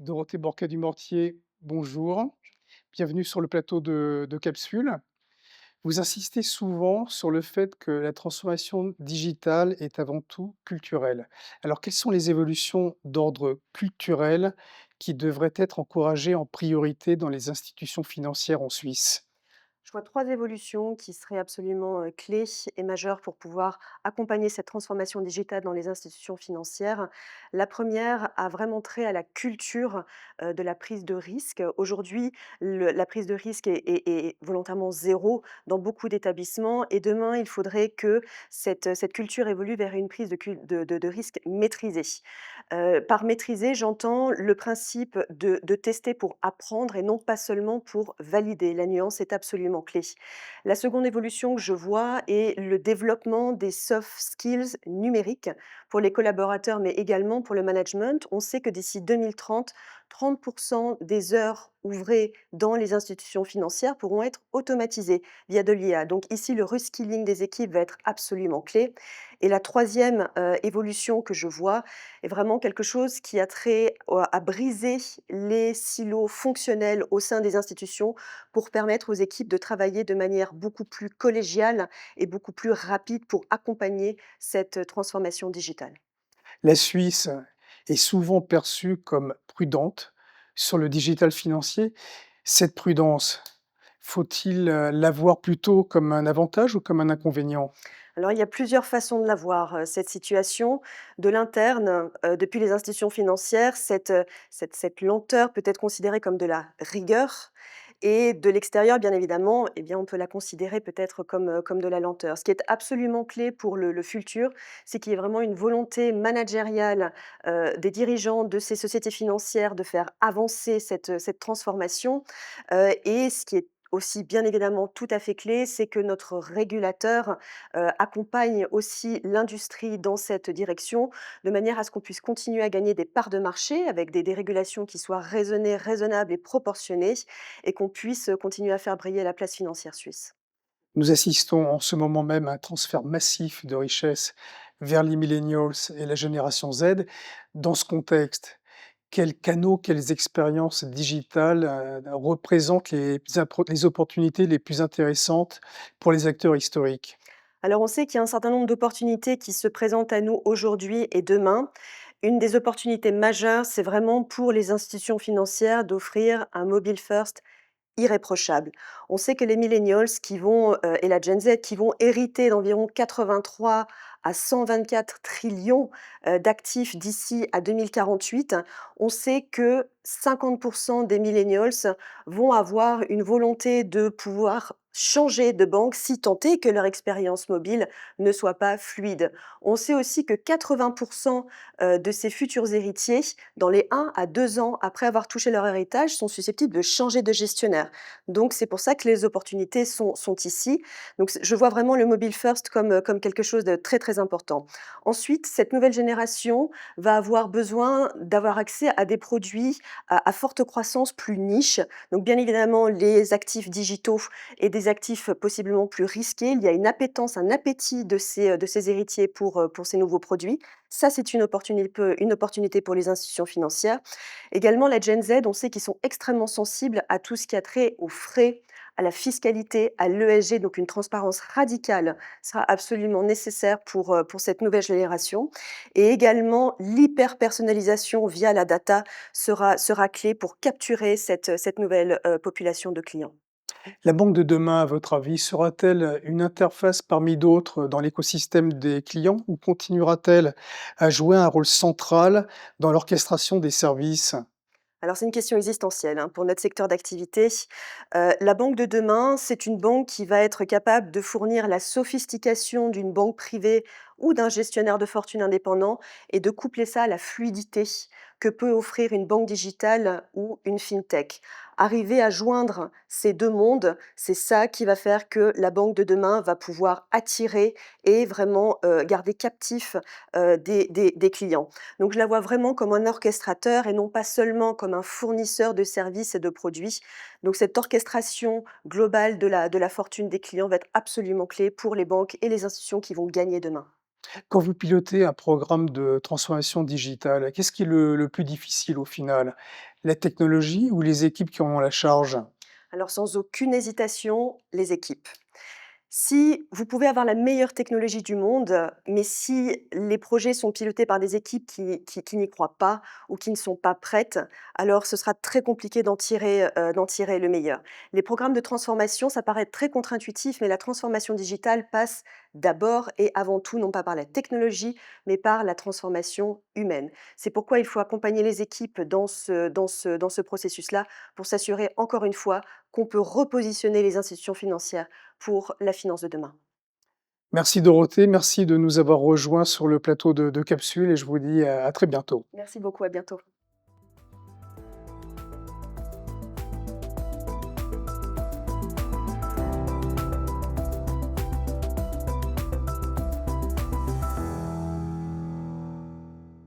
Dorothée Borca du Mortier, bonjour. Bienvenue sur le plateau de Capsule. Vous insistez souvent sur le fait que la transformation digitale est avant tout culturelle. Alors, quelles sont les évolutions d'ordre culturel qui devraient être encouragées en priorité dans les institutions financières en Suisse? Je vois 3 évolutions qui seraient absolument, clés et majeures pour pouvoir accompagner cette transformation digitale dans les institutions financières. La première a vraiment trait à la culture, de la prise de risque. Aujourd'hui, la prise de risque est volontairement zéro dans beaucoup d'établissements et demain, il faudrait que cette culture évolue vers une prise de risque maîtrisée. Par maîtriser, j'entends le principe de tester pour apprendre et non pas seulement pour valider. La nuance est absolument clé. La seconde évolution que je vois est le développement des soft skills numériques pour les collaborateurs, mais également pour le management. On sait que d'ici 2030, 30% des heures ouvrées dans les institutions financières pourront être automatisées via de l'IA. Donc ici, le reskilling des équipes va être absolument clé. Et la troisième évolution que je vois est vraiment quelque chose qui a trait à briser les silos fonctionnels au sein des institutions pour permettre aux équipes de travailler de manière beaucoup plus collégiale et beaucoup plus rapide pour accompagner cette transformation digitale. La Suisse est souvent perçue comme prudente sur le digital financier. Cette prudence, faut-il la voir plutôt comme un avantage ou comme un inconvénient? Alors, il y a plusieurs façons de la voir, cette situation. De l'interne, depuis les institutions financières, cette lenteur peut être considérée comme de la rigueur et de l'extérieur, bien évidemment, eh bien, on peut la considérer peut-être comme de la lenteur. Ce qui est absolument clé pour le futur, c'est qu'il y ait vraiment une volonté managériale, des dirigeants de ces sociétés financières de faire avancer cette transformation, et ce qui est aussi bien évidemment tout à fait clé, c'est que notre régulateur accompagne aussi l'industrie dans cette direction, de manière à ce qu'on puisse continuer à gagner des parts de marché avec des dérégulations qui soient raisonnées, raisonnables et proportionnées et qu'on puisse continuer à faire briller la place financière suisse. Nous assistons en ce moment même à un transfert massif de richesses vers les millennials et la génération Z. Dans ce contexte, quels canaux, quelles expériences digitales représentent les opportunités les plus intéressantes pour les acteurs historiques? Alors on sait qu'il y a un certain nombre d'opportunités qui se présentent à nous aujourd'hui et demain. Une des opportunités majeures, c'est vraiment pour les institutions financières d'offrir un mobile first irréprochable. On sait que les millennials et la Gen Z qui vont hériter d'environ 83 à 124 trillions, d'actifs d'ici à 2048. On sait que 50% des millennials vont avoir une volonté de pouvoir changer de banque si tant est que leur expérience mobile ne soit pas fluide. On sait aussi que 80% de ces futurs héritiers, dans les 1 à 2 ans après avoir touché leur héritage, sont susceptibles de changer de gestionnaire. Donc c'est pour ça que les opportunités sont ici. Donc je vois vraiment le mobile first comme quelque chose de très, très important. Ensuite, cette nouvelle génération va avoir besoin d'avoir accès à des produits à forte croissance plus niche. Donc bien évidemment, les actifs digitaux et des actifs possiblement plus risqués. Il y a une appétence, un appétit de ces héritiers pour ces nouveaux produits. Ça, c'est une opportunité pour les institutions financières. Également, la Gen Z, on sait qu'ils sont extrêmement sensibles à tout ce qui a trait aux frais, à la fiscalité, à l'ESG, donc une transparence radicale sera absolument nécessaire pour cette nouvelle génération. Et également, l'hyper-personnalisation via la data sera clé pour capturer cette nouvelle population de clients. La banque de demain, à votre avis, sera-t-elle une interface parmi d'autres dans l'écosystème des clients ou continuera-t-elle à jouer un rôle central dans l'orchestration des services? Alors c'est une question existentielle, hein, pour notre secteur d'activité. La banque de demain, c'est une banque qui va être capable de fournir la sophistication d'une banque privée ou d'un gestionnaire de fortune indépendant et de coupler ça à la fluidité que peut offrir une banque digitale ou une fintech. Arriver à joindre ces 2 mondes, c'est ça qui va faire que la banque de demain va pouvoir attirer et vraiment, garder captifs, des clients. Donc je la vois vraiment comme un orchestrateur et non pas seulement comme un fournisseur de services et de produits. Donc cette orchestration globale de la fortune des clients va être absolument clé pour les banques et les institutions qui vont gagner demain. Quand vous pilotez un programme de transformation digitale, qu'est-ce qui est le plus difficile au final? La technologie ou les équipes qui en ont la charge? Alors sans aucune hésitation, les équipes. Si vous pouvez avoir la meilleure technologie du monde, mais si les projets sont pilotés par des équipes qui n'y croient pas ou qui ne sont pas prêtes, alors ce sera très compliqué d'en tirer le meilleur. Les programmes de transformation, ça paraît très contre-intuitif, mais la transformation digitale passe d'abord et avant tout, non pas par la technologie, mais par la transformation humaine. C'est pourquoi il faut accompagner les équipes dans ce processus-là pour s'assurer, encore une fois, qu'on peut repositionner les institutions financières pour la finance de demain. Merci Dorothée, merci de nous avoir rejoints sur le plateau de Capsule et je vous dis à très bientôt. Merci beaucoup, à bientôt.